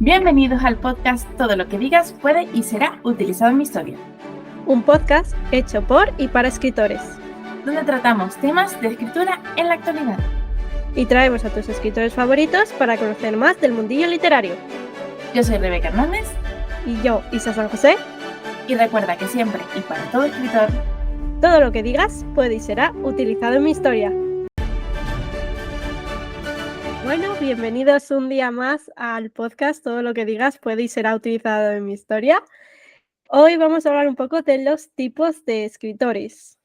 Bienvenidos al podcast Todo lo que digas puede y será utilizado en mi historia, un podcast hecho por y para escritores, donde tratamos temas de escritura en la actualidad. Y traemos a tus escritores favoritos para conocer más del mundillo literario. Yo soy Rebeca Hernández. Y yo, Isa San José. Y recuerda que siempre y para todo escritor, todo lo que digas puede y será utilizado en mi historia. Bueno, bienvenidos un día más al podcast Todo lo que digas puede y será utilizado en mi historia. Hoy vamos a hablar un poco de los tipos de escritores.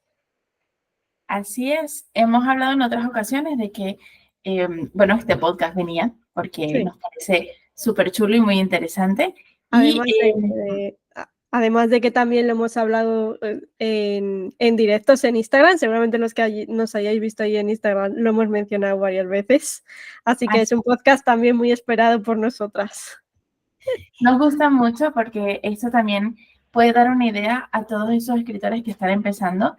Así es, hemos hablado en otras ocasiones de que, este podcast venía porque nos parece súper chulo y muy interesante. Además de que también lo hemos hablado en directos en Instagram, seguramente los que nos hayáis visto ahí en Instagram lo hemos mencionado varias veces, así que es un podcast también muy esperado por nosotras. Nos gusta mucho porque esto también puede dar una idea a todos esos escritores que están empezando,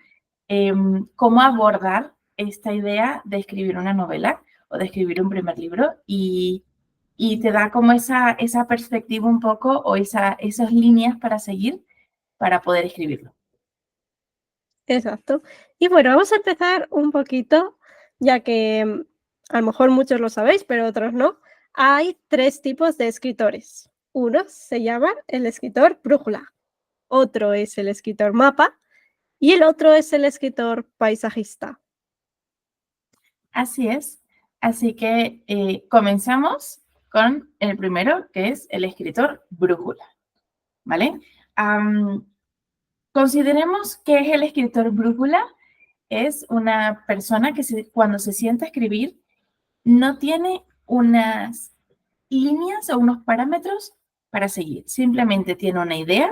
cómo abordar esta idea de escribir una novela o de escribir un primer libro y te da como esa perspectiva un poco o esas líneas para seguir para poder escribirlo. Exacto. Y bueno, vamos a empezar un poquito, ya que a lo mejor muchos lo sabéis, pero otros no. Hay 3 tipos de escritores. Uno se llama el escritor brújula, otro es el escritor mapa y el otro es el escritor paisajista. Así es. Así que comenzamos con el primero, que es el escritor brújula, ¿vale? Consideremos que es el escritor brújula. Es una persona que cuando se sienta a escribir no tiene unas líneas o unos parámetros para seguir. Simplemente tiene una idea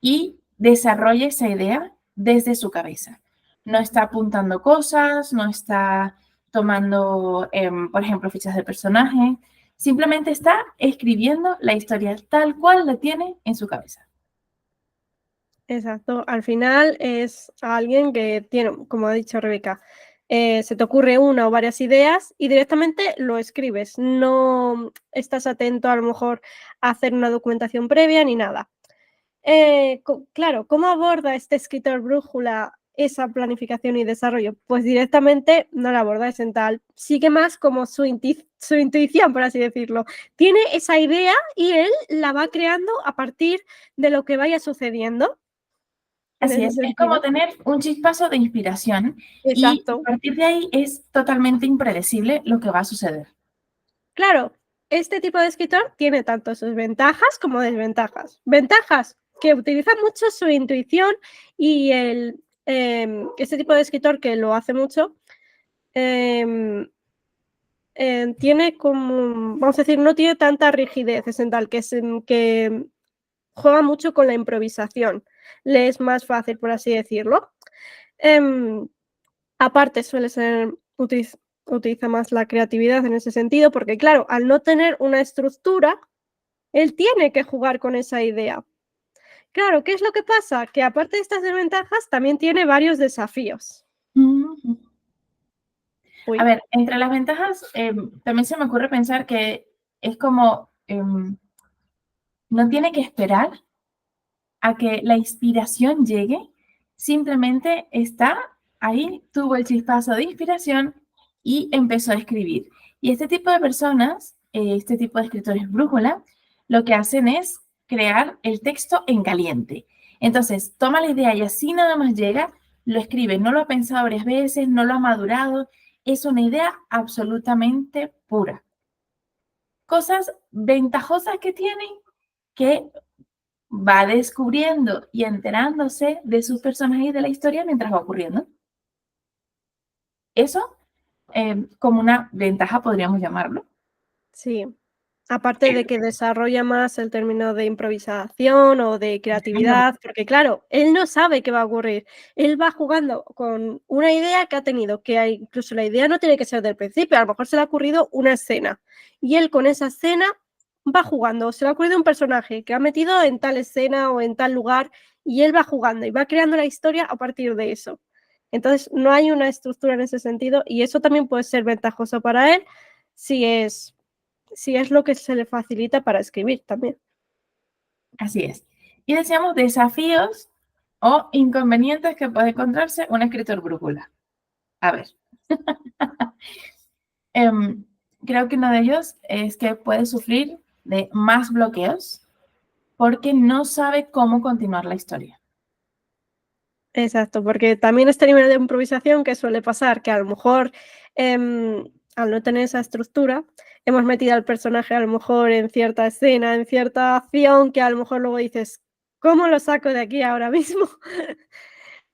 y desarrolla esa idea desde su cabeza. No está apuntando cosas, no está tomando, por ejemplo, fichas de personaje. Simplemente está escribiendo la historia tal cual la tiene en su cabeza. Exacto. Al final es alguien que tiene, como ha dicho Rebeca, se te ocurre una o varias ideas y directamente lo escribes. No estás atento a lo mejor a hacer una documentación previa ni nada. Claro, ¿cómo aborda este escritor brújula esa planificación y desarrollo? Pues directamente no la aborda, es en tal. Sigue más como su intuición, por así decirlo. Tiene esa idea y él la va creando a partir de lo que vaya sucediendo. Así es como tener un chispazo de inspiración. Exacto. Y a partir de ahí es totalmente impredecible lo que va a suceder. Claro, este tipo de escritor tiene tanto sus ventajas como desventajas. Ventajas, que utiliza mucho su intuición y este tipo de escritor que lo hace mucho, tiene como, vamos a decir, no tiene tanta rigidez, es en tal que juega mucho con la improvisación. Le es más fácil, por así decirlo. Aparte, utiliza más la creatividad en ese sentido, porque claro, al no tener una estructura, él tiene que jugar con esa idea. Claro, ¿qué es lo que pasa? Que aparte de estas desventajas, también tiene varios desafíos. A ver, entre las ventajas, también se me ocurre pensar que es como, no tiene que esperar a que la inspiración llegue, simplemente está ahí, tuvo el chispazo de inspiración y empezó a escribir. Y este tipo de personas, este tipo de escritores brújula, lo que hacen es crear el texto en caliente. Entonces, toma la idea y así nada más llega, lo escribe, no lo ha pensado varias veces, no lo ha madurado, es una idea absolutamente pura. Cosas ventajosas que tienen, que va descubriendo y enterándose de sus personajes y de la historia mientras va ocurriendo. Eso, como una ventaja, podríamos llamarlo. Sí. Aparte de que desarrolla más el término de improvisación o de creatividad, porque claro, él no sabe qué va a ocurrir. Él va jugando con una idea que ha tenido, incluso la idea no tiene que ser del principio, a lo mejor se le ha ocurrido una escena y él con esa escena va jugando, se le ha ocurrido un personaje que ha metido en tal escena o en tal lugar y él va jugando y va creando la historia a partir de eso. Entonces no hay una estructura en ese sentido y eso también puede ser ventajoso para él si es si es lo que se le facilita para escribir también. Así es. Y decíamos desafíos o inconvenientes que puede encontrarse un escritor brújula. A ver. Creo que uno de ellos es que puede sufrir de más bloqueos porque no sabe cómo continuar la historia. Exacto, porque también este nivel de improvisación que suele pasar, que a lo mejor al no tener esa estructura, hemos metido al personaje a lo mejor en cierta escena, en cierta acción, que a lo mejor luego dices, ¿cómo lo saco de aquí ahora mismo?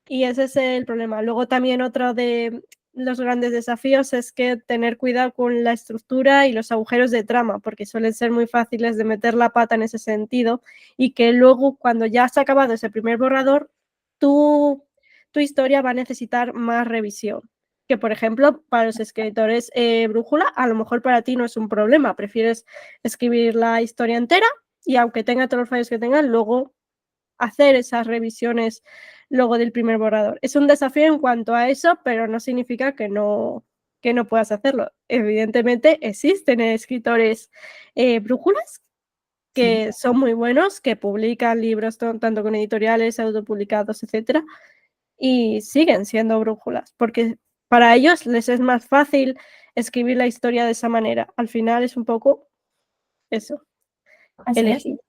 Y ese es el problema. Luego también otro de los grandes desafíos es que tener cuidado con la estructura y los agujeros de trama, porque suelen ser muy fáciles de meter la pata en ese sentido y que luego cuando ya has acabado ese primer borrador, tu, tu historia va a necesitar más revisión. Que por ejemplo, para los escritores brújula, a lo mejor para ti no es un problema, prefieres escribir la historia entera y aunque tenga todos los fallos que tenga, luego hacer esas revisiones luego del primer borrador. Es un desafío en cuanto a eso, pero no significa que no puedas hacerlo. Evidentemente existen escritores brújulas Sí, que son muy buenos, que publican libros tanto con editoriales, autopublicados, etcétera, y siguen siendo brújulas, porque para ellos les es más fácil escribir la historia de esa manera. Al final es un poco eso, así es. elegir.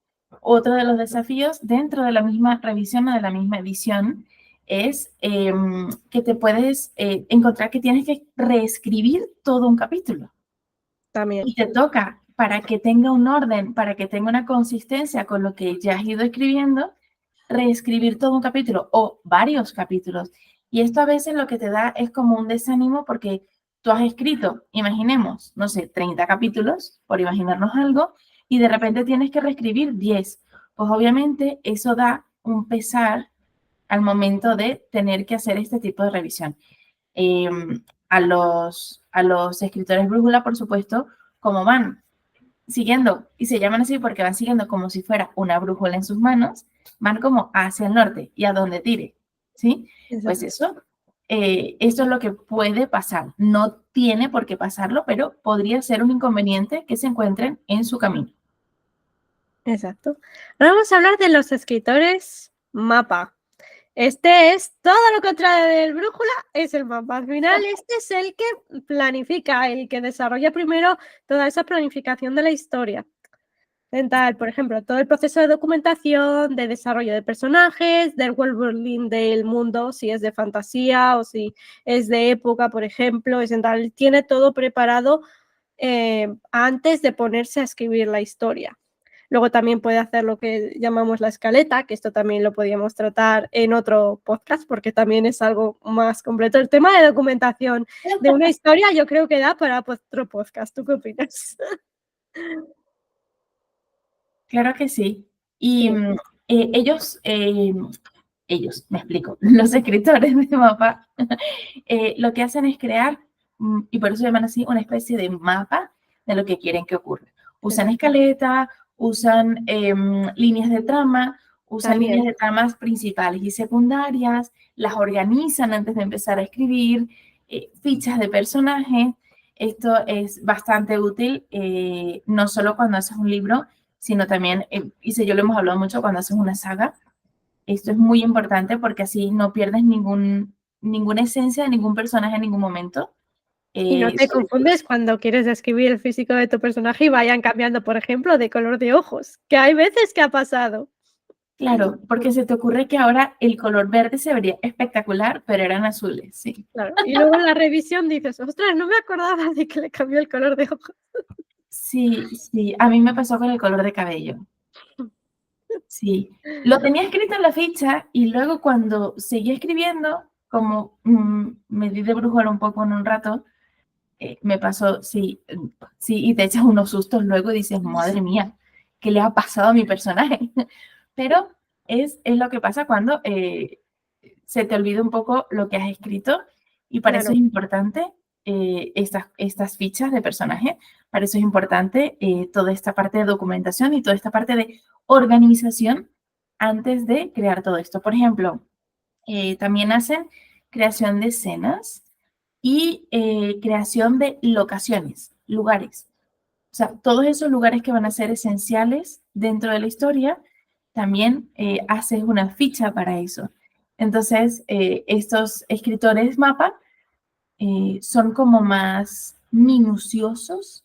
Otro de los desafíos dentro de la misma revisión o de la misma edición es que te puedes encontrar que tienes que reescribir todo un capítulo También. y te toca para que tenga un orden, para que tenga una consistencia con lo que ya has ido escribiendo, reescribir todo un capítulo o varios capítulos. Y esto a veces lo que te da es como un desánimo porque tú has escrito, imaginemos, no sé, 30 capítulos, por imaginarnos algo, y de repente tienes que reescribir 10. Pues obviamente eso da un pesar al momento de tener que hacer este tipo de revisión. Eh, a los escritores brújula, por supuesto, como van siguiendo, y se llaman así porque van siguiendo como si fuera una brújula en sus manos, van como hacia el norte y a donde tire, ¿sí? Pues Exacto. esto es lo que puede pasar. No tiene por qué pasarlo, pero podría ser un inconveniente que se encuentren en su camino. Exacto. Ahora vamos a hablar de los escritores mapa. Este es todo lo contrario del brújula, es el mapa. Al final, este es el que planifica, el que desarrolla primero toda esa planificación de la historia. Dental, por ejemplo, todo el proceso de documentación, de desarrollo de personajes, del world building del mundo, si es de fantasía o si es de época, por ejemplo, es dental, tiene todo preparado antes de ponerse a escribir la historia. Luego también puede hacer lo que llamamos la escaleta, que esto también lo podíamos tratar en otro podcast porque también es algo más completo. El tema de documentación de una historia yo creo que da para otro podcast. ¿Tú qué opinas? Claro que sí. Y Sí, ellos, me explico, los escritores de mapa, lo que hacen es crear, y por eso llaman así, una especie de mapa de lo que quieren que ocurra. Usan exacto. escaleta, usan líneas de trama, usan líneas También. de tramas principales y secundarias, las organizan antes de empezar a escribir, fichas de personajes. Esto es bastante útil, no solo cuando haces un libro, sino también, yo lo hemos hablado mucho cuando haces una saga. Esto es muy importante porque así no pierdes ninguna esencia de ningún personaje en ningún momento. Y no te Sobre todo, confundes cuando quieres describir el físico de tu personaje y vayan cambiando, por ejemplo, de color de ojos, que hay veces que ha pasado. claro, porque se te ocurre que ahora el color verde se vería espectacular, pero eran azules, sí. Claro, y luego en la revisión dices: "Ostras, no me acordaba de que le cambió el color de ojos". Sí, sí, a mí me pasó con el color de cabello. Sí, lo tenía escrito en la ficha y luego cuando seguí escribiendo, como me di de brújula un poco en un rato, me pasó, sí, sí, y te echas unos sustos luego y dices, madre mía, ¿qué le ha pasado a mi personaje? Pero es lo que pasa cuando se te olvida un poco lo que has escrito y para eso Claro, es importante estas fichas de personaje, para eso es importante toda esta parte de documentación y toda esta parte de organización antes de crear todo esto. Por ejemplo, también hacen creación de escenas y creación de locaciones, lugares. O sea, todos esos lugares que van a ser esenciales dentro de la historia, también haces una ficha para eso. Entonces, estos escritores mapa son como más minuciosos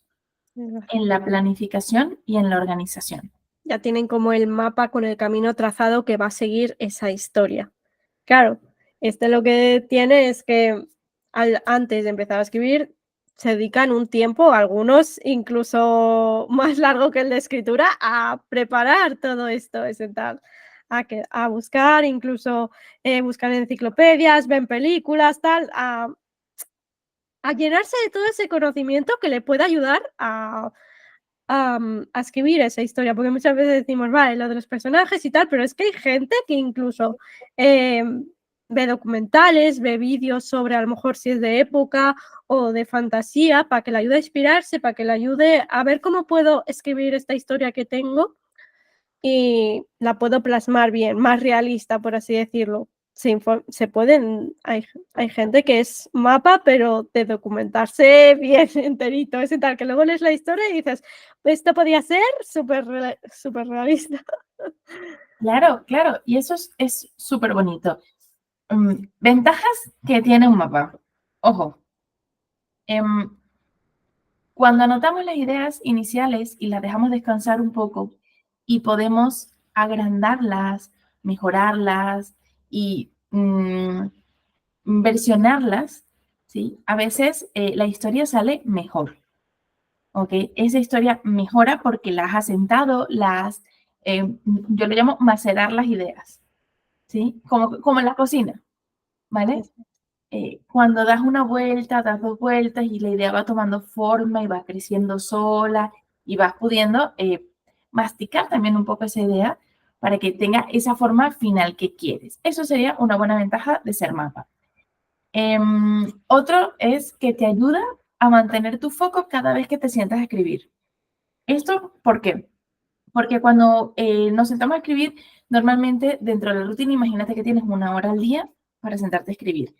en la planificación y en la organización. Ya tienen como el mapa con el camino trazado que va a seguir esa historia. Claro, este lo que tiene es que antes de empezar a escribir se dedican un tiempo, algunos incluso más largo que el de escritura, a preparar todo esto, ese tal, a buscar, incluso buscar en enciclopedias, ven películas, tal, a llenarse de todo ese conocimiento que le puede ayudar a escribir esa historia, porque muchas veces decimos, vale, lo de los personajes y tal, pero es que hay gente que incluso ve documentales, ve vídeos sobre a lo mejor si es de época o de fantasía, para que le ayude a inspirarse, para que le ayude a ver cómo puedo escribir esta historia que tengo y la puedo plasmar bien, más realista, por así decirlo. Se pueden, hay gente que es mapa, pero de documentarse bien enterito, ese tal, que luego lees la historia y dices, esto podía ser súper realista. Claro, claro, y eso es súper bonito. Ventajas que tiene un mapa. Ojo, cuando anotamos las ideas iniciales y las dejamos descansar un poco y podemos agrandarlas, mejorarlas y versionarlas, ¿sí? A veces la historia sale mejor, ¿ok? Esa historia mejora porque la has asentado, yo le llamo macerar las ideas, ¿sí? Como en la cocina, ¿vale? Cuando das una vuelta, das dos vueltas y la idea va tomando forma y va creciendo sola y vas pudiendo masticar también un poco esa idea para que tenga esa forma final que quieres. Eso sería una buena ventaja de ser mapa. Otro es que te ayuda a mantener tu foco cada vez que te sientas a escribir. ¿Esto por qué? Porque cuando nos sentamos a escribir, normalmente dentro de la rutina, imagínate que tienes una hora al día para sentarte a escribir.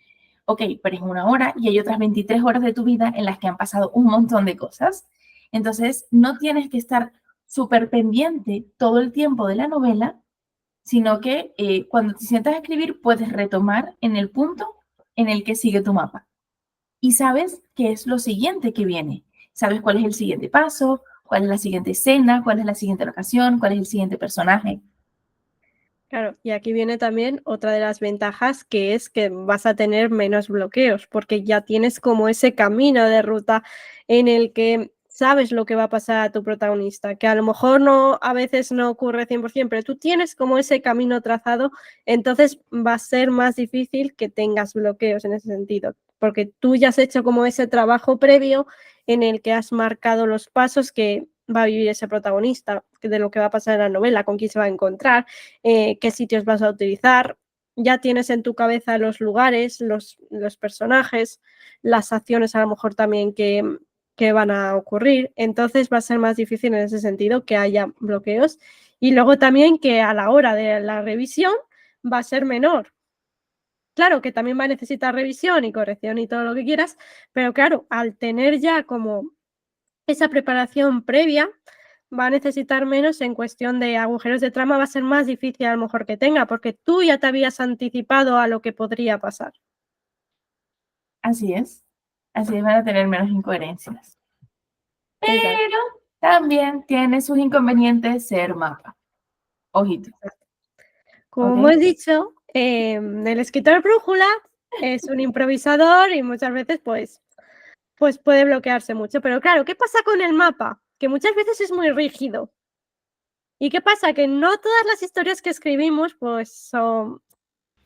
Ok, pero es una hora y hay otras 23 horas de tu vida en las que han pasado un montón de cosas. Entonces, no tienes que estar súper pendiente todo el tiempo de la novela, sino que cuando te sientas a escribir puedes retomar en el punto en el que sigue tu mapa. Y sabes qué es lo siguiente que viene. Sabes cuál es el siguiente paso, cuál es la siguiente escena, cuál es la siguiente locación, cuál es el siguiente personaje. Claro, y aquí viene también otra de las ventajas, que es que vas a tener menos bloqueos, porque ya tienes como ese camino de ruta en el que sabes lo que va a pasar a tu protagonista, que a lo mejor no, a veces no ocurre 100%, pero tú tienes como ese camino trazado, entonces va a ser más difícil que tengas bloqueos en ese sentido, porque tú ya has hecho como ese trabajo previo en el que has marcado los pasos que va a vivir ese protagonista, de lo que va a pasar en la novela, con quién se va a encontrar, qué sitios vas a utilizar. Ya tienes en tu cabeza los lugares, los personajes, las acciones a lo mejor también que van a ocurrir. Entonces va a ser más difícil en ese sentido que haya bloqueos. Y luego también que a la hora de la revisión va a ser menor. Claro que también va a necesitar revisión y corrección y todo lo que quieras, pero claro, al tener ya como esa preparación previa, va a necesitar menos en cuestión de agujeros de trama, va a ser más difícil a lo mejor que tenga, porque tú ya te habías anticipado a lo que podría pasar. Así es. Así es, van a tener menos incoherencias. Exacto. Pero también tiene sus inconvenientes ser mapa. Ojito, Como ¿ok? he dicho, el escritor brújula es un improvisador y muchas veces pues puede bloquearse mucho. Pero claro, ¿qué pasa con el mapa? Que muchas veces es muy rígido. ¿Y qué pasa? Que no todas las historias que escribimos pues son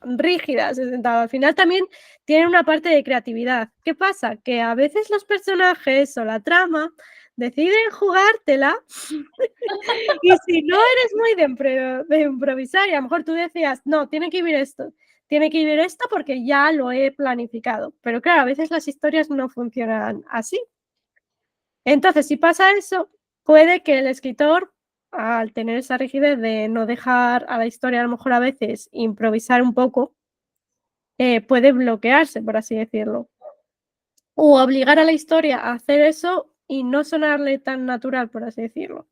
rígidas, al final también tienen una parte de creatividad. ¿Qué pasa? Que a veces los personajes o la trama deciden jugártela y si no eres muy de improvisar y a lo mejor tú decías, no, tiene que vivir esto porque ya lo he planificado. Pero claro, a veces las historias no funcionan así. Entonces, si pasa eso, puede que el escritor, al tener esa rigidez de no dejar a la historia a lo mejor a veces improvisar un poco, puede bloquearse, por así decirlo. O obligar a la historia a hacer eso y no sonarle tan natural, por así decirlo.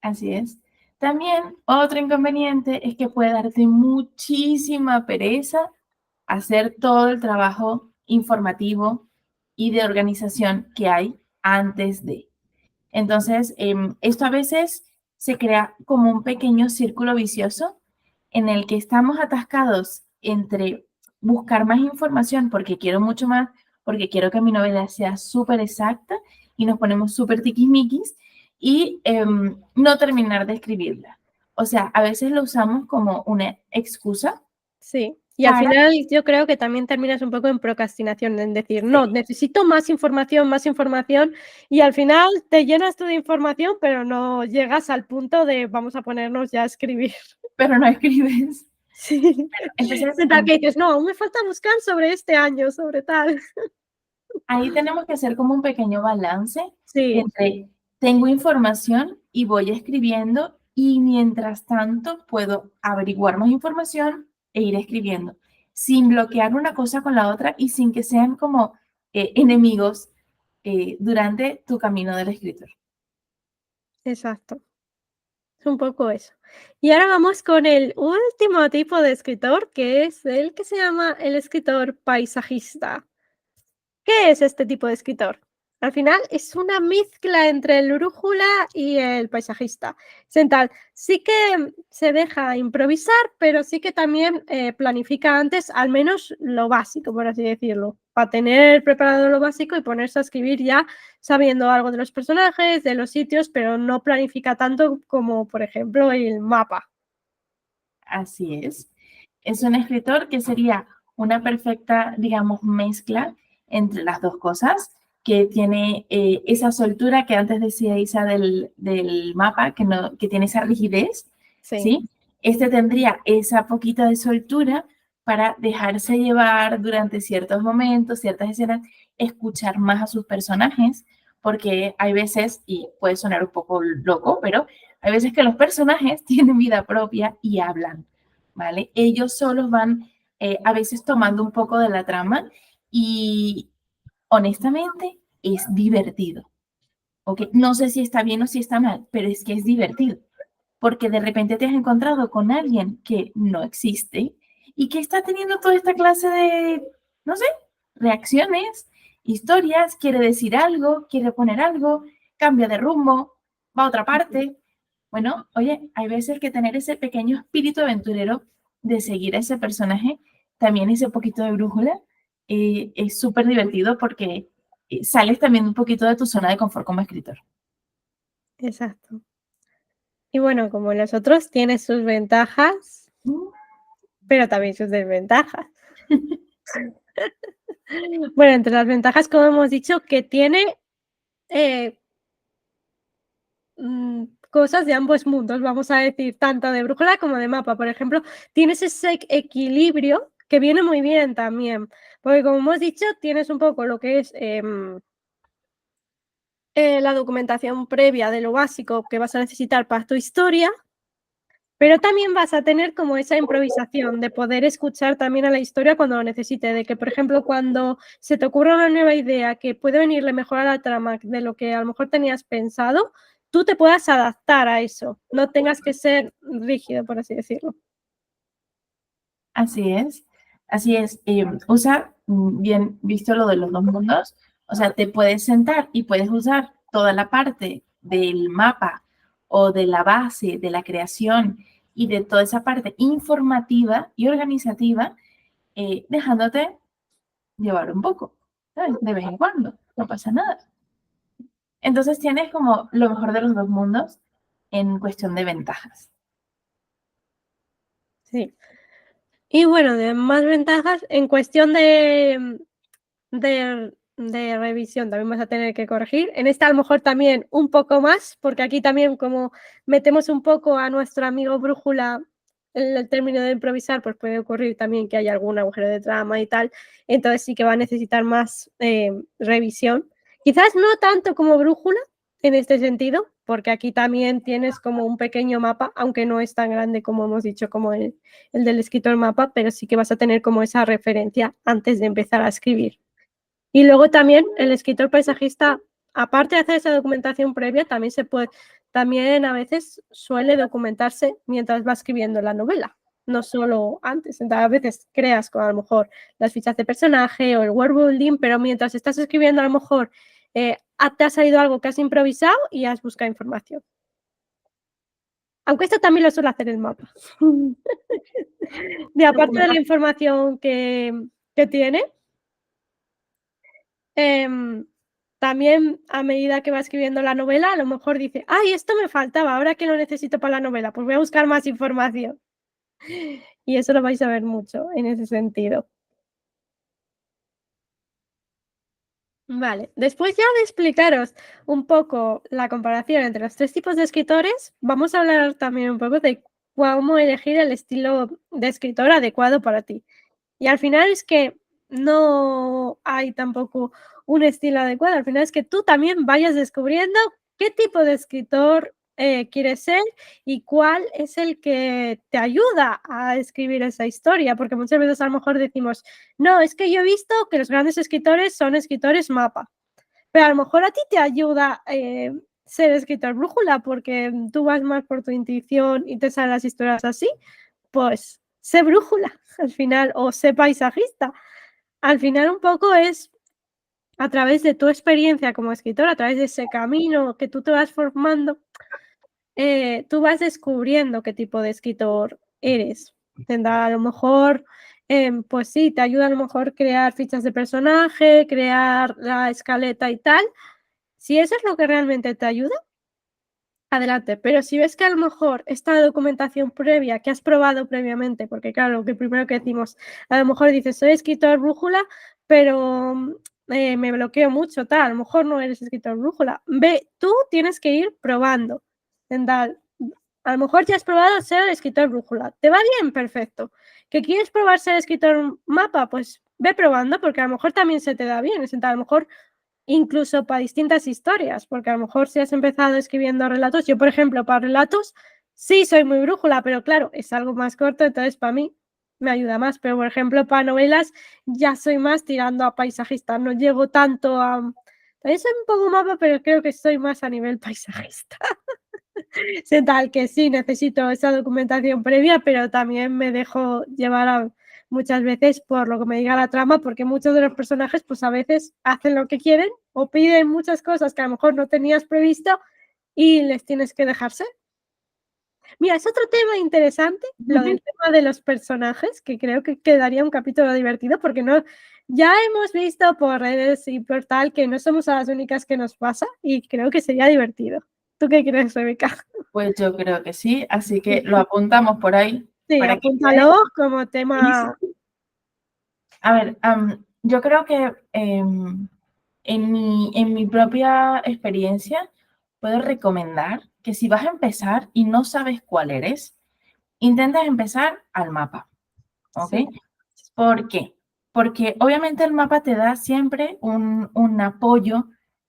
Así es. También otro inconveniente es que puede darte muchísima pereza hacer todo el trabajo informativo y de organización que hay antes de. Entonces, esto a veces se crea como un pequeño círculo vicioso en el que estamos atascados entre buscar más información porque quiero mucho más, porque quiero que mi novela sea súper exacta y nos ponemos súper tiquismiquis y no terminar de escribirla. O sea, a veces lo usamos como una excusa Sí, y al para... final yo creo que también terminas un poco en procrastinación, en decir, no, Sí, necesito más información, y al final te llenas tú de información, pero no llegas al punto de vamos a ponernos ya a escribir. pero no escribes. Sí. Entonces, En tal que dices, no, aún me falta buscar sobre este año, sobre tal. ahí tenemos que hacer como un pequeño balance Sí, entre tengo información y voy escribiendo y mientras tanto puedo averiguar más información e ir escribiendo sin bloquear una cosa con la otra y sin que sean como enemigos durante tu camino del escritor. exacto. Es un poco eso. Y ahora vamos con el último tipo de escritor, que es el que se llama el escritor paisajista. ¿Qué es este tipo de escritor? Al final es una mezcla entre el brújula y el paisajista. Sental, sí que se deja improvisar, pero sí que también planifica antes al menos lo básico, por así decirlo, para tener preparado lo básico y ponerse a escribir ya sabiendo algo de los personajes, de los sitios, pero no planifica tanto como, por ejemplo, el mapa. Así es. Es un escritor que sería una perfecta, digamos, mezcla entre las dos cosas, que tiene esa soltura que antes decía Isa del mapa, que, no, que tiene esa rigidez, Sí, ¿sí? Este tendría esa poquita de soltura para dejarse llevar durante ciertos momentos, ciertas escenas, escuchar más a sus personajes, porque hay veces, y puede sonar un poco loco, pero hay veces que los personajes tienen vida propia y hablan, ¿vale? Ellos solos van a veces tomando un poco de la trama y honestamente es divertido, ¿ok? No sé si está bien o si está mal, pero es que es divertido, porque de repente te has encontrado con alguien que no existe y que está teniendo toda esta clase de, no sé, reacciones, historias, quiere decir algo, quiere poner algo, cambia de rumbo, va a otra parte. Bueno, oye, hay veces que tener ese pequeño espíritu aventurero de seguir a ese personaje, también ese poquito de brújula, es súper divertido porque sales también un poquito de tu zona de confort como escritor. exacto. Y bueno, como los otros, tiene sus ventajas, Mm. pero también sus desventajas. Bueno, entre las ventajas, como hemos dicho, que tiene eh, cosas de ambos mundos, vamos a decir, tanto de brújula como de mapa. Por ejemplo, tienes ese equilibrio que viene muy bien también, porque como hemos dicho, tienes un poco lo que es la documentación previa de lo básico que vas a necesitar para tu historia. Pero también vas a tener como esa improvisación de poder escuchar también a la historia cuando lo necesite, de que, por ejemplo, cuando se te ocurra una nueva idea que puede venirle mejor a la trama de lo que a lo mejor tenías pensado, tú te puedas adaptar a eso, no tengas que ser rígido, por así decirlo. Así es, así es. Usa bien visto lo de los dos mundos, o sea, te puedes sentar y puedes usar toda la parte del mapa o de la base, de la creación y de toda esa parte informativa y organizativa, dejándote llevar un poco, ¿sabes? De vez en cuando, no pasa nada. Entonces tienes como lo mejor de los dos mundos en cuestión de ventajas. Sí. Y bueno, de más ventajas, en cuestión de revisión también vas a tener que corregir. En esta a lo mejor también un poco más, porque aquí también como metemos un poco a nuestro amigo brújula en el término de improvisar, pues puede ocurrir también que haya algún agujero de trama y tal. Entonces sí que va a necesitar más revisión. Quizás no tanto como brújula en este sentido, porque aquí también tienes como un pequeño mapa, aunque no es tan grande como hemos dicho, como el del escritor mapa, pero sí que vas a tener como esa referencia antes de empezar a escribir. Y luego también el escritor paisajista aparte de hacer esa documentación previa, también a veces suele documentarse mientras va escribiendo la novela, no solo antes. Entonces, a veces creas con a lo mejor las fichas de personaje o el world building, pero mientras estás escribiendo a lo mejor te ha salido algo que has improvisado y has buscado información. Aunque esto también lo suele hacer el mapa. De aparte de la información que tiene, también a medida que va escribiendo la novela, a lo mejor dice, ay, esto me faltaba, ahora que lo necesito para la novela, pues voy a buscar más información. Y eso lo vais a ver mucho en ese sentido. Vale, después ya de explicaros un poco la comparación entre los tres tipos de escritores, vamos a hablar también un poco de cómo elegir el estilo de escritor adecuado para ti. Y al final es que no hay tampoco un estilo adecuado, al final es que tú también vayas descubriendo qué tipo de escritor quieres ser y cuál es el que te ayuda a escribir esa historia, porque muchas veces a lo mejor decimos, no, es que yo he visto que los grandes escritores son escritores mapa, pero a lo mejor a ti te ayuda ser escritor brújula porque tú vas más por tu intuición y te salen las historias así, pues sé brújula al final o sé paisajista. Al final un poco es a través de tu experiencia como escritor, a través de ese camino que tú te vas formando, tú vas descubriendo qué tipo de escritor eres. Tendrá a lo mejor, pues sí, te ayuda a lo mejor crear fichas de personaje, crear la escaleta y tal. Si eso es lo que realmente te ayuda, adelante. Pero si ves que a lo mejor esta documentación previa que has probado previamente, porque claro, lo que primero que decimos, a lo mejor dices, soy escritor brújula, pero me bloqueo mucho, tal, a lo mejor no eres escritor brújula. Ve, tú tienes que ir probando. A lo mejor ya has probado ser escritor brújula. ¿Te va bien? Perfecto. ¿Que quieres probar ser escritor mapa? Pues ve probando, porque a lo mejor también se te da bien. A lo mejor incluso para distintas historias, porque a lo mejor si has empezado escribiendo relatos, yo por ejemplo para relatos sí soy muy brújula, pero claro, es algo más corto, entonces para mí me ayuda más, pero por ejemplo para novelas ya soy más tirando a paisajista, no llego tanto a... También soy un poco mapa, pero creo que estoy más a nivel paisajista. Sé tal que sí, necesito esa documentación previa, pero también me dejo llevar muchas veces por lo que me diga la trama, porque muchos de los personajes pues a veces hacen lo que quieren o piden muchas cosas que a lo mejor no tenías previsto y les tienes que dejarse. Mira, es otro tema interesante, lo del tema de los personajes, que creo que quedaría un capítulo divertido, porque no, ya hemos visto por redes y por tal que no somos las únicas que nos pasa y creo que sería divertido. ¿Tú qué crees, Rebeca? Pues yo creo que sí, así que lo apuntamos por ahí. Sí, para apúntalo como tema. A ver, yo creo que en mi propia experiencia puedo recomendar que si vas a empezar y no sabes cuál eres, intentes empezar al mapa, ¿ok? Sí. ¿Por qué? Porque obviamente el mapa te da siempre un apoyo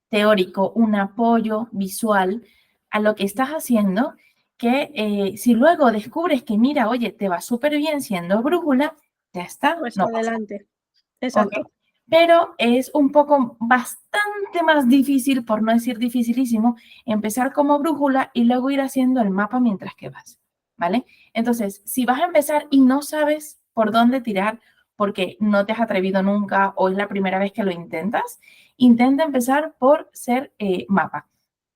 teórico, un apoyo visual a lo que estás haciendo, que si luego descubres que, mira, oye, te va súper bien siendo brújula, ya está, Pues no pasa. adelante. ¿Ok? Exacto. Pero es un poco bastante más difícil, por no decir dificilísimo, empezar como brújula y luego ir haciendo el mapa mientras que vas, ¿vale? Entonces, si vas a empezar y no sabes por dónde tirar porque no te has atrevido nunca o es la primera vez que lo intentas, intenta empezar por ser mapa.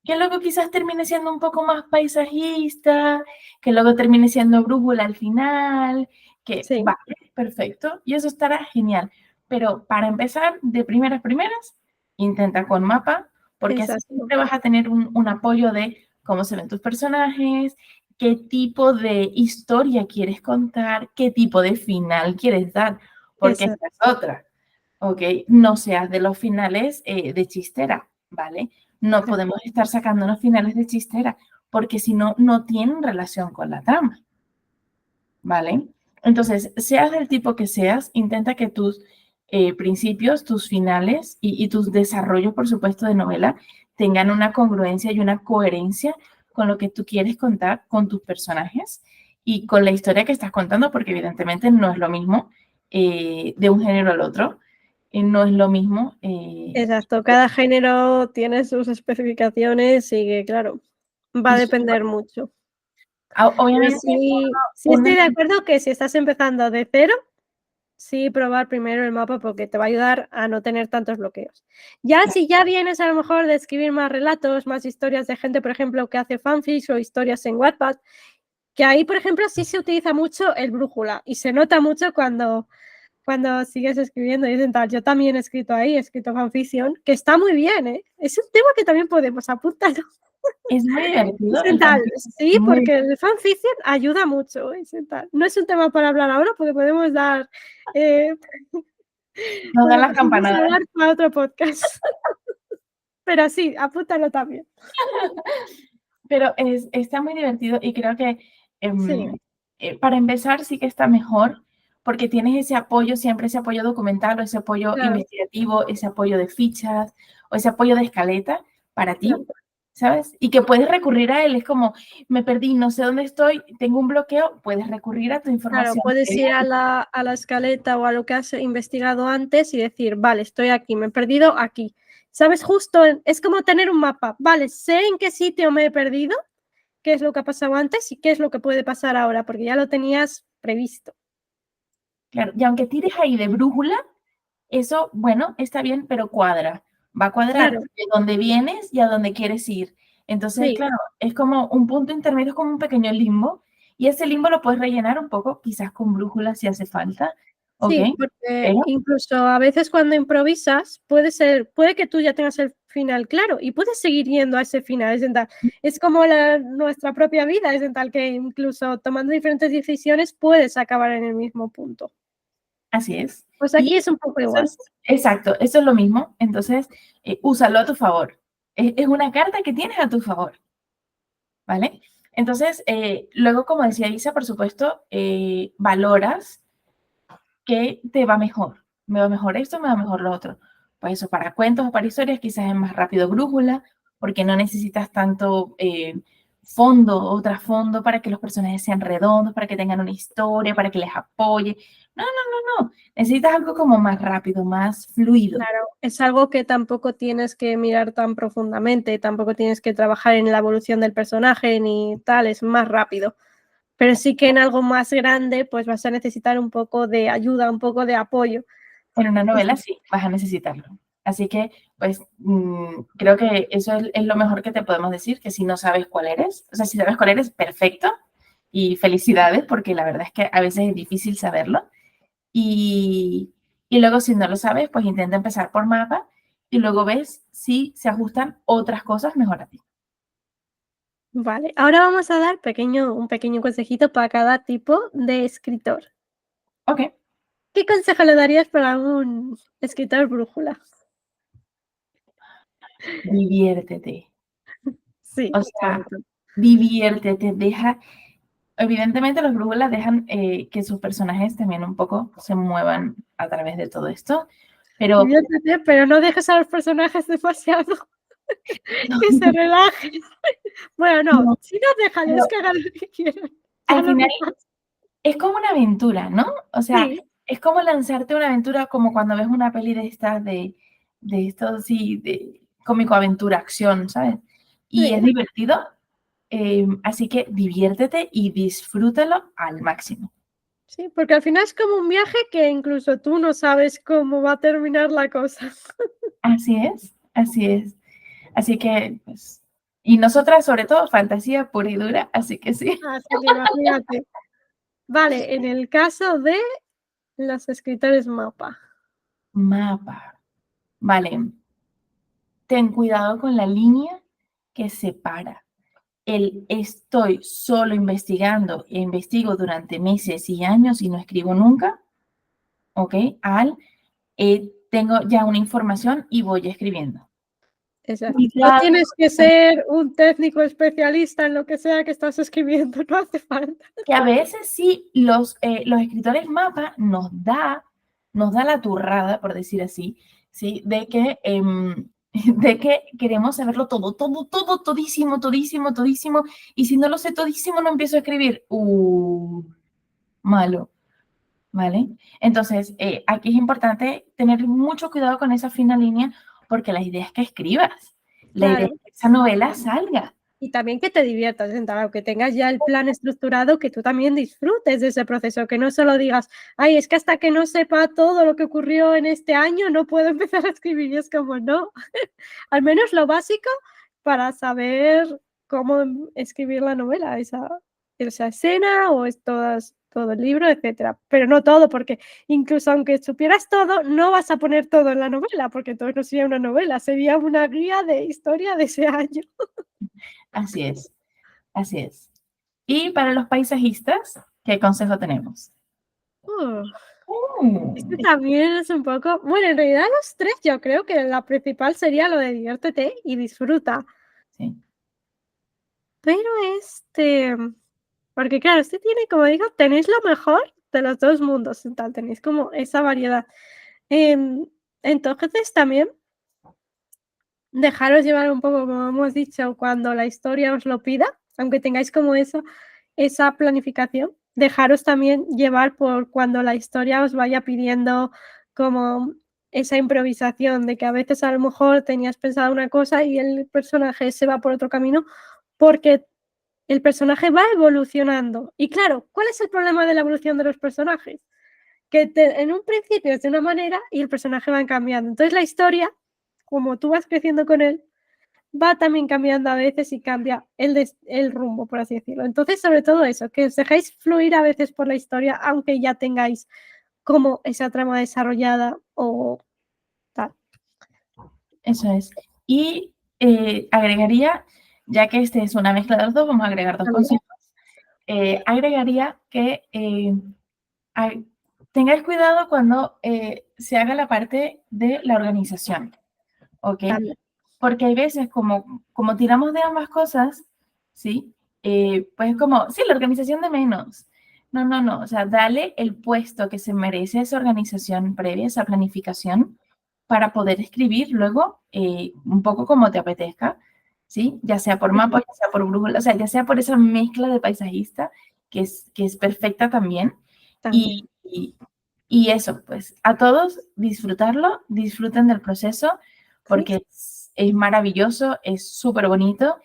Que luego quizás termine siendo un poco más paisajista, que luego termine siendo brújula al final, que Sí. vale, perfecto, y eso estará genial. Pero para empezar, de primeras, intenta con mapa, porque así Exacto. siempre vas a tener un apoyo de cómo se ven tus personajes, qué tipo de historia quieres contar, qué tipo de final quieres dar, porque esta Exacto. es otra, ¿ok? No seas de los finales de chistera, ¿vale? No podemos estar sacando los finales de chistera, porque si no, no tienen relación con la trama, ¿vale? Entonces, seas del tipo que seas, intenta que tus principios, tus finales y tus desarrollos, por supuesto, de novela tengan una congruencia y una coherencia con lo que tú quieres contar con tus personajes y con la historia que estás contando, porque evidentemente no es lo mismo de un género al otro. no es lo mismo. Exacto, cada género tiene sus especificaciones y que, claro, va a Y depender mucho. Pero obviamente sí uno estoy de acuerdo que si estás empezando de cero, sí probar primero el mapa porque te va a ayudar a no tener tantos bloqueos. Ya claro, si ya vienes a lo mejor de escribir más relatos, más historias de gente, por ejemplo, que hace fanfics o historias en Wattpad, que ahí, por ejemplo, sí se utiliza mucho el brújula y se nota mucho cuando sigues escribiendo y dicen tal. Yo también he escrito ahí, he escrito fanfiction, que está muy bien, ¿eh? Es un tema que también podemos apuntarlo. es muy divertido Dicen el tal, fanfiction, sí, muy, porque el fanfiction ayuda mucho, dicen tal. No es un tema para hablar ahora porque podemos dar, eh, nos dan las podemos campanadas. hablar para otro podcast. Pero sí, apúntalo también. Pero está muy divertido y creo que Sí, para empezar sí que está mejor porque tienes ese apoyo, siempre ese apoyo documental o ese apoyo claro, investigativo, ese apoyo de fichas o ese apoyo de escaleta para ti, exacto. ¿sabes? Y que puedes recurrir a él. Es como, me perdí, no sé dónde estoy, tengo un bloqueo, puedes recurrir a tu Claro, información puedes ir previa. a la escaleta o a lo que has investigado antes y decir, vale, estoy aquí, me he perdido aquí. ¿Sabes? Justo, es como tener un mapa. Vale, sé en qué sitio me he perdido, qué es lo que ha pasado antes y qué es lo que puede pasar ahora, porque ya lo tenías previsto. Claro, y aunque tires ahí de brújula, eso, bueno, está bien, pero cuadra. Va a cuadrar Claro, de dónde vienes y a dónde quieres ir. Entonces, sí, claro, es como un punto intermedio, es como un pequeño limbo. Y ese limbo lo puedes rellenar un poco, quizás con brújula si hace falta, ¿ok? sí, porque Pero incluso a veces cuando improvisas puede que tú ya tengas el final claro y puedes seguir yendo a ese final. Es como nuestra propia vida, es en tal que incluso tomando diferentes decisiones puedes acabar en el mismo punto. así es. Pues Y aquí es un poco eso igual. es, exacto, eso es lo mismo. Entonces, úsalo a tu favor. Es una carta que tienes a tu favor, ¿vale? Entonces, luego, como decía Isa, por supuesto, valoras qué te va mejor. Me va mejor esto, me va mejor lo otro. Pues eso, para cuentos o para historias quizás es más rápido brújula, porque no necesitas tanto fondo o trasfondo para que los personajes sean redondos, para que tengan una historia, para que les apoye. No, no, no, no. Necesitas algo como más rápido, más fluido. Claro, es algo que tampoco tienes que mirar tan profundamente, tampoco tienes que trabajar en la evolución del personaje ni tal, es más rápido. Pero sí que en algo más grande, pues vas a necesitar un poco de ayuda, un poco de apoyo. En una Y novela sí, sí, vas a necesitarlo. Así que, pues, creo que eso es lo mejor que te podemos decir, que si no sabes cuál eres, o sea, si sabes cuál eres, perfecto, y felicidades, porque la verdad es que a veces es difícil saberlo. Y, y luego, si no lo sabes, pues intenta empezar por mapa y luego ves si se ajustan otras cosas mejor a ti. vale. Ahora vamos a dar un pequeño consejito para cada tipo de escritor. Ok, ¿Qué consejo le darías para un escritor brújula? diviértete. Sí, O sobre sea, todo. diviértete, deja. Evidentemente los brújulas dejan que sus personajes también un poco se muevan a través de todo esto, pero Diviértete, pero no dejes a los personajes demasiado no, que se relajen. Bueno, no, no, si no, déjales pero que hagan lo que quieran. Ya al lo final demás. es como una aventura, ¿no? O sea, Sí, es como lanzarte una aventura como cuando ves una peli de estas, de esto, sí, de cómico, aventura, acción, ¿sabes? Y es sí. divertido, así que diviértete y disfrútalo al máximo. Sí, porque al final es como un viaje que incluso tú no sabes cómo va a terminar la cosa. Así es, así es. Así que, pues, y nosotras sobre todo fantasía pura y dura, así que sí. Así que imagínate. Vale, en el caso de los escritores mapa. Mapa. Vale, ten cuidado con la línea que separa el estoy solo investigando e investigo durante meses y años y no escribo nunca, ¿ok? Al tengo ya una información y voy escribiendo. Exacto. No Cuidado tienes que con ser un técnico especialista en lo que sea que estás escribiendo, no hace falta. que a veces sí los escritores mapa nos da la turrada, por decir así, ¿sí? De que queremos saberlo todo, todo, todo, todísimo, todísimo, todísimo, y si no lo sé todísimo, no empiezo a escribir. Malo, ¿vale? Entonces, aquí es importante tener mucho cuidado con esa fina línea porque la idea es que escribas, la idea Claro. es que esa novela salga. Y también que te diviertas, dentro que tengas ya el plan estructurado, que tú también disfrutes de ese proceso, que no solo digas: "Ay, es que hasta que no sepa todo lo que ocurrió en este año, no puedo empezar a escribir", y es como, no, al menos lo básico para saber cómo escribir la novela, esa escena o es todo el libro, etcétera. Pero no todo, porque incluso aunque supieras todo, no vas a poner todo en la novela, porque entonces no sería una novela, sería una guía de historia de ese año. Así es, así es. Y para los paisajistas, ¿qué consejo tenemos? Uh. Este Mm, también es un poco bueno, en realidad los 3 yo creo que la principal sería lo de diviértete y disfruta, sí, pero porque claro, este tiene, como digo, tenéis lo mejor de los 2 mundos, en tal, tenéis como esa variedad. Em, entonces también dejaros llevar un poco, como hemos dicho, cuando la historia os lo pida, aunque tengáis como eso, esa planificación, dejaros también llevar por cuando la historia os vaya pidiendo como esa improvisación de que a veces a lo mejor tenías pensado una cosa y el personaje se va por otro camino, porque el personaje va evolucionando. Y claro, ¿cuál es el problema de la evolución de los personajes? Que en un principio es de una manera y el personaje va cambiando. Entonces la historia, como tú vas creciendo con él, va también cambiando a veces y cambia el rumbo, por así decirlo. Entonces, sobre todo eso, que os dejéis fluir a veces por la historia, aunque ya tengáis como esa trama desarrollada o tal. eso es. Y agregaría, ya que este es una mezcla de los dos, vamos a agregar dos También. consejos. Agregaría que tengáis cuidado cuando se haga la parte de la organización, ¿ok? También. Porque hay veces como tiramos de ambas cosas, ¿sí? Pues como, sí, la organización de menos. No, no, no, o sea, dale el puesto que se merece esa organización previa, esa planificación, para poder escribir luego un poco como te apetezca, ¿sí? Ya sea por mapa, ya sea por brújula, o sea, ya sea por esa mezcla de paisajista, que es perfecta también. Y, También. y, y eso, pues, a todos disfrutarlo, disfruten del proceso, Sí, porque es maravilloso, es súper bonito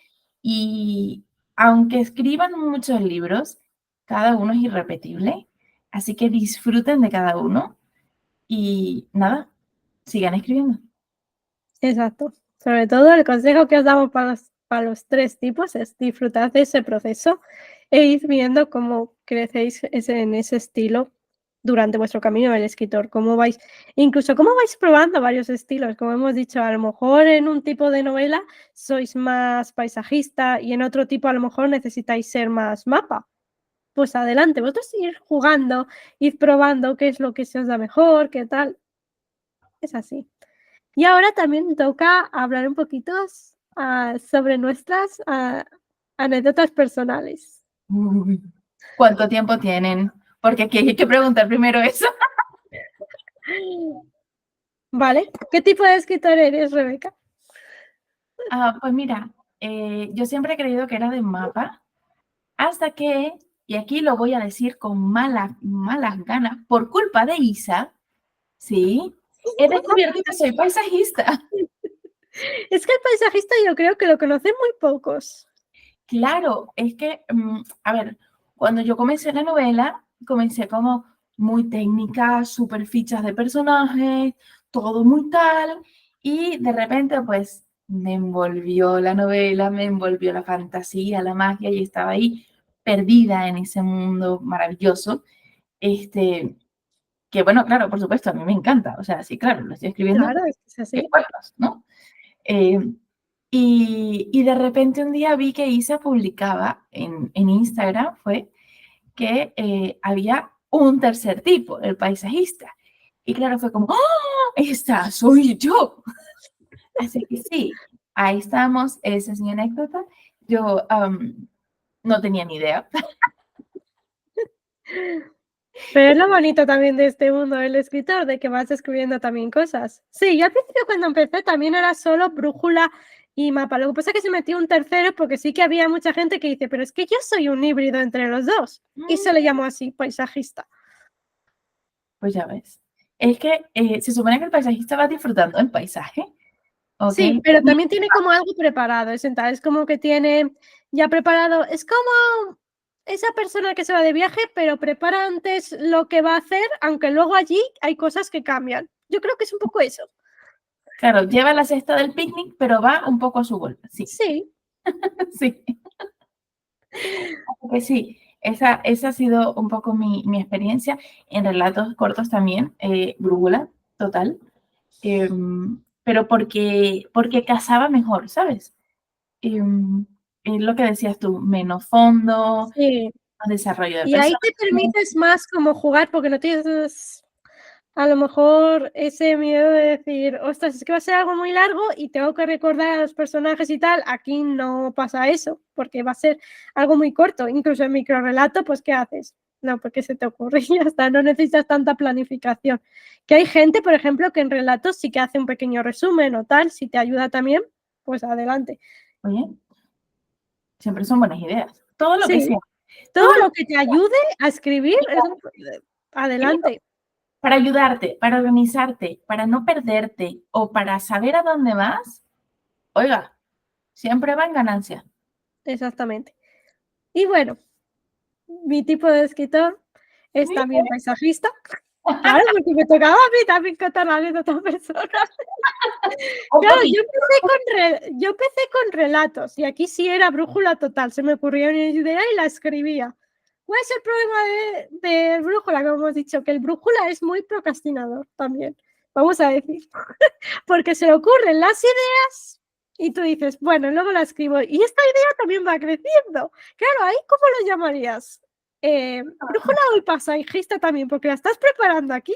y aunque escriban muchos libros, cada uno es irrepetible, así que disfruten de cada uno y nada, sigan escribiendo. exacto. Sobre todo el consejo que os damos para los 3 tipos es disfrutad de ese proceso e ir viendo cómo crecéis en ese estilo durante vuestro camino del escritor, cómo vais incluso cómo vais probando varios estilos, como hemos dicho, a lo mejor en un tipo de novela sois más paisajista y en otro tipo a lo mejor necesitáis ser más mapa. Pues adelante, vosotros ir jugando, ir probando qué es lo que se os da mejor, qué tal, es así. Y ahora también toca hablar un poquito sobre nuestras anécdotas personales. Uy, ¿cuánto tiempo tienen? Porque aquí hay que preguntar primero eso. ¿Vale? ¿Qué tipo de escritor eres, Rebeca? Pues mira, yo siempre he creído que era de mapa, hasta que, y aquí lo voy a decir con malas ganas, por culpa de Isa, ¿sí? He descubierto que soy paisajista. Es que el paisajista yo creo que lo conocen muy pocos. Claro, es que, a ver, cuando yo comencé la novela, comencé como muy técnica, súper fichas de personajes, todo muy tal, y de repente pues me envolvió la novela, me envolvió la fantasía, la magia, y estaba ahí perdida en ese mundo maravilloso, este, que bueno, claro, por supuesto, a mí me encanta, o sea, sí, claro, lo estoy escribiendo, Claro, es que es qué así. cuernos, ¿no? Eh, y de repente un día vi que Isa publicaba en Instagram, fue que había un tercer tipo, el paisajista. Y claro, fue como, ¡oh! Esta soy yo. Así que sí, ahí estamos, esa es mi anécdota. Yo no tenía ni idea. Pero es lo bonito también de este mundo del escritor, de que vas descubriendo también cosas. Sí, yo al principio cuando empecé también era solo brújula y mapa. Lo que pasa es que se metió un tercero porque sí que había mucha gente que dice, pero es que yo soy un híbrido entre los dos. Y se le llamó así, paisajista. Pues ya ves. Es que se supone que el paisajista va disfrutando el paisaje, ¿ok? Sí, pero también tiene como algo preparado, es como que tiene ya preparado, es como esa persona que se va de viaje, pero prepara antes lo que va a hacer, aunque luego allí hay cosas que cambian. Yo creo que es un poco eso. Claro, lleva la cesta del picnic, pero va un poco a su bola. Sí, Sí, sí. Pues sí, esa ha sido un poco mi experiencia en relatos cortos también, brújula, total. Pero porque casaba mejor, ¿sabes? Es lo que decías tú, menos fondo, sí. más desarrollo de Y ahí te personajes. permites más como jugar porque no tienes a lo mejor ese miedo de decir, ostras, es que va a ser algo muy largo y tengo que recordar a los personajes y tal. Aquí no pasa eso, porque va a ser algo muy corto. Incluso en microrelato, pues, ¿qué haces? No, porque se te ocurre y ya está, no necesitas tanta planificación. Que hay gente, por ejemplo, que en relatos sí que hace un pequeño resumen o tal, si te ayuda también, pues adelante. Oye, siempre son buenas ideas. Todo lo que Sí, sea. todo Todo lo lo que te ayude a escribir, eso, que adelante. para ayudarte, para organizarte, para no perderte o para saber a dónde vas, oiga, siempre va en ganancia. Exactamente. Y bueno, mi tipo de escritor es también paisajista. Claro, porque me tocaba a mí también contar la anécdota a personas. Un Claro, poquito. yo empecé con relatos y aquí sí era brújula total, se me ocurría una idea y la escribía. ¿Cuál es el problema de brújula? Como hemos dicho, que el brújula es muy procrastinador también, vamos a decir, porque se le ocurren las ideas y tú dices, bueno, luego la escribo y esta idea también va creciendo. Claro, ahí ¿cómo lo llamarías? Brújula o paisajista también, porque la estás preparando aquí.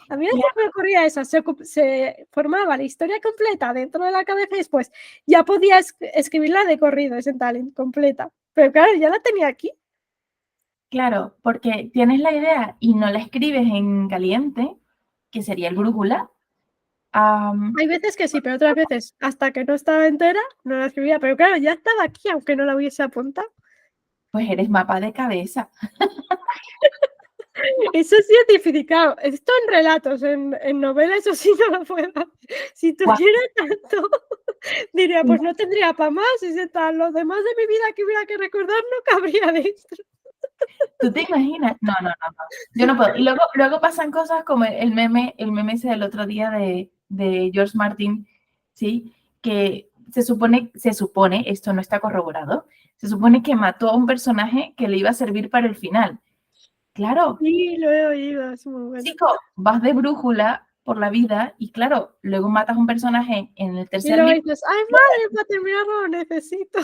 A mí antes me ocurría eso, se formaba la historia completa dentro de la cabeza y después ya podía escribirla de corrido, ese talent, completa. Pero claro, ya la tenía aquí. Claro, porque tienes la idea y no la escribes en caliente, que sería el brújula, Hay veces que sí, pero otras veces, hasta que no estaba entera, no la escribía. Pero claro, ya estaba aquí, aunque no la hubiese apuntado. pues eres mapa de cabeza. Eso sí es difícil, claro. Esto en relatos, en novelas, eso sí no lo puedo hacer. Si Guau, tuviera tanto, diría, pues no tendría para más. Y si tal, los demás de mi vida que hubiera que recordar no cabría dentro. ¿tú te imaginas? No, no, no, no. Yo no puedo. Y luego pasan cosas como el meme ese del otro día de George Martin, ¿sí? Que se supone, esto no está corroborado, se supone que mató a un personaje que le iba a servir para el final. Claro, Sí, lo he oído, es muy bueno. chico, vas de brújula por la vida y claro, luego matas a un personaje en el Y tercer luego libro. dices, ay madre, para terminarlo lo necesito.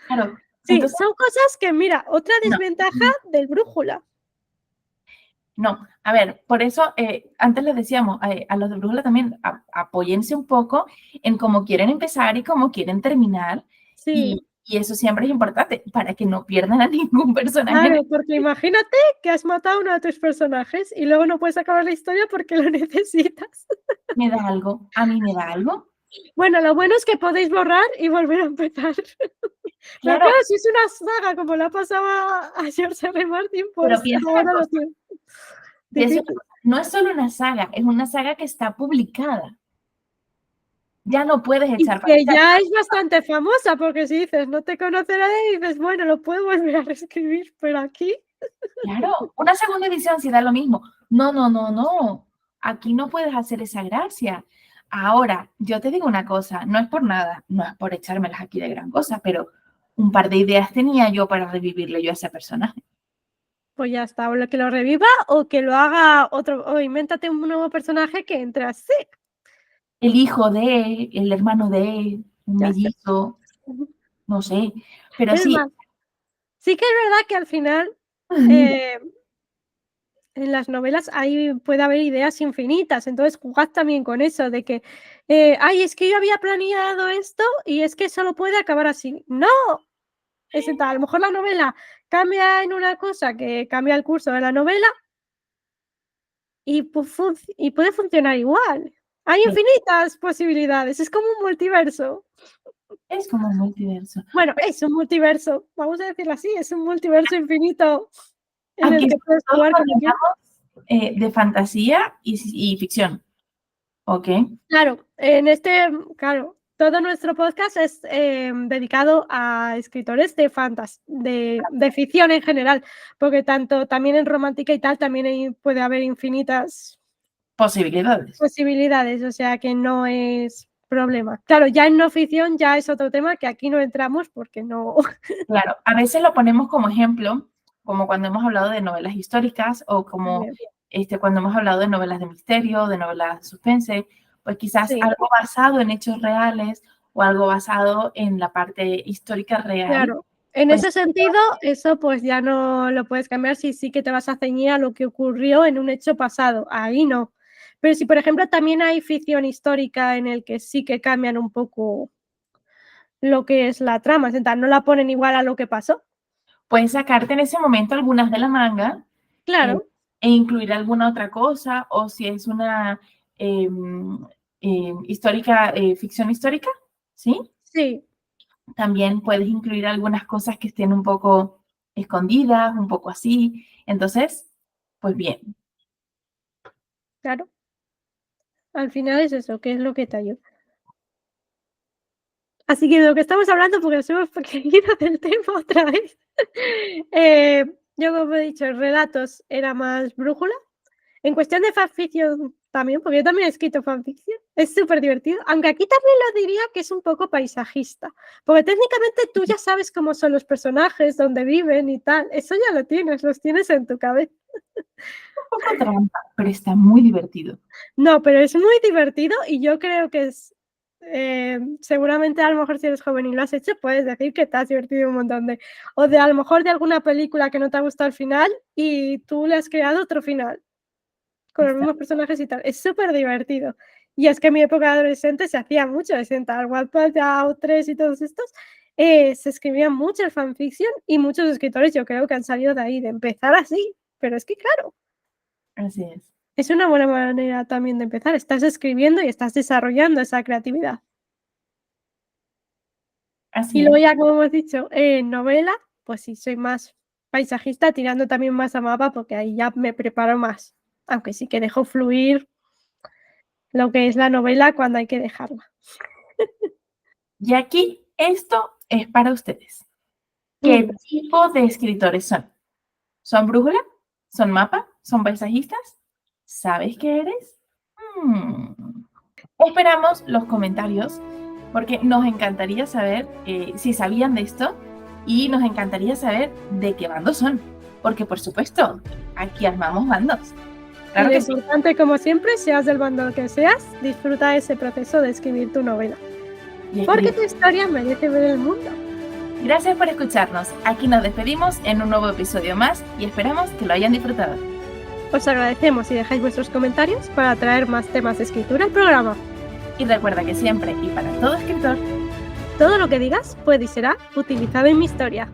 Claro, Sí, entonces, son cosas que, mira, otra no, desventaja del brújula. no. A ver, por eso antes les decíamos a los de brújula también, apóyense un poco en cómo quieren empezar y cómo quieren terminar. Sí, Y eso siempre es importante para que no pierdan a ningún personaje. claro, porque imagínate que has matado a uno de tus personajes y luego no puedes acabar la historia porque lo necesitas. ¿Me da algo? ¿A mí me da algo? Bueno, lo bueno es que podéis borrar y volver a empezar. Pero Claro, claro, si es una saga como la pasaba a George R. Martin, pero pues piensa una ahora lo cosa, tiene piensa una difícil. cosa, no es solo una saga, es una saga que está publicada. Ya no puedes Y echar para que atrás. ya es bastante famosa, porque si dices, no te conoce nadie, dices, bueno, lo puedo volver a reescribir, pero aquí Claro, una segunda edición sí da lo mismo. No, no, no, no. Aquí no puedes hacer esa gracia. Ahora, yo te digo una cosa, no es por nada, no es por echármelas aquí de gran cosa, pero un par de ideas tenía yo para revivirle yo a ese personaje. pues ya está, o lo que lo reviva o que lo haga otro, o invéntate un nuevo personaje que entre así, El hijo de, el hermano de, un ya está. mellizo, no sé, pero Es sí. más, sí que es verdad que al final eh, en las novelas ahí puede haber ideas infinitas, entonces jugad también con eso de que, ay, es que yo había planeado esto y es que solo puede acabar así. No, es tal, a lo mejor la novela cambia en una cosa que cambia el curso de la novela y, y puede funcionar igual. Hay Sí, infinitas posibilidades, es como un multiverso. es como un multiverso. Bueno, es un multiverso, vamos a decirlo así, es un multiverso infinito en el Aquí que puedes todos jugar nos como quieras. llamamos de fantasía y ficción. ¿Ok? Claro, todo nuestro podcast es dedicado a escritores de ficción en general, porque tanto también en romántica y tal, también puede haber infinitas Posibilidades. posibilidades, o sea que no es problema. Claro, ya en no ficción ya es otro tema que aquí no entramos porque no. Claro, a veces lo ponemos como ejemplo, como cuando hemos hablado de novelas históricas o como cuando hemos hablado de novelas de misterio, de novelas de suspense, pues quizás Sí, algo basado en hechos reales o algo basado en la parte histórica real. claro. En Pues, ese sentido, eso pues ya no lo puedes cambiar si sí que te vas a ceñir a lo que ocurrió en un hecho pasado. Ahí no. Pero si, por ejemplo, también hay ficción histórica en el que sí que cambian un poco lo que es la trama, no la ponen igual a lo que pasó. puedes sacarte en ese momento algunas de la manga Claro, e incluir alguna otra cosa, o si es una histórica, ficción histórica, ¿sí? sí, También puedes incluir algunas cosas que estén un poco escondidas, un poco así. Entonces, pues bien, claro. Al final es eso, que es lo que te ayuda. Así que de lo que estamos hablando, porque nos hemos ido del tema otra vez. Yo, como he dicho, en relatos era más brújula. En cuestión de fanfiction también, porque yo también he escrito fanfiction, es súper divertido. Aunque aquí también lo diría que es un poco paisajista, porque técnicamente tú ya sabes cómo son los personajes, dónde viven y tal. Eso ya lo tienes, los tienes en tu cabeza. un poco trampa, pero está muy divertido. No, pero es muy divertido y yo creo que es, seguramente a lo mejor si eres joven y lo has hecho, puedes decir que te has divertido un montón o de a lo mejor de alguna película que no te ha gustado el final y tú le has creado otro final con los Está- mismos personajes y tal. Es súper divertido. Y es que en mi época de adolescente se hacía mucho, de sentar Wattpad, AO3 y todos estos, se escribía mucho el fanfiction y muchos escritores yo creo que han salido de ahí, de empezar así. Pero es que claro, Así es. es una buena manera también de empezar. Estás escribiendo y estás desarrollando esa creatividad. Así Y es. luego ya, como hemos dicho, novela, pues sí, soy más paisajista, tirando también más a mapa, porque ahí ya me preparo más. Aunque sí que dejo fluir lo que es la novela cuando hay que dejarla. Y aquí esto es para ustedes. ¿Qué Dime. tipo de escritores son? ¿Son brújula? ¿Son mapa? ¿Son paisajistas? ¿Sabes qué eres? Esperamos los comentarios porque nos encantaría saber si sabían de esto y nos encantaría saber de qué bandos son. Porque, por supuesto, aquí armamos bandos. Claro Y lo que sí. importante, como siempre, seas del bando que seas, disfruta ese proceso de escribir tu novela. Y Porque escribir. tu historia merece ver el mundo. Gracias por escucharnos. Aquí nos despedimos en un nuevo episodio más y esperamos que lo hayan disfrutado. Os agradecemos si dejáis vuestros comentarios para traer más temas de escritura al programa. Y recuerda que siempre y para todo escritor, Todo lo que digas puede y será utilizado en mi historia.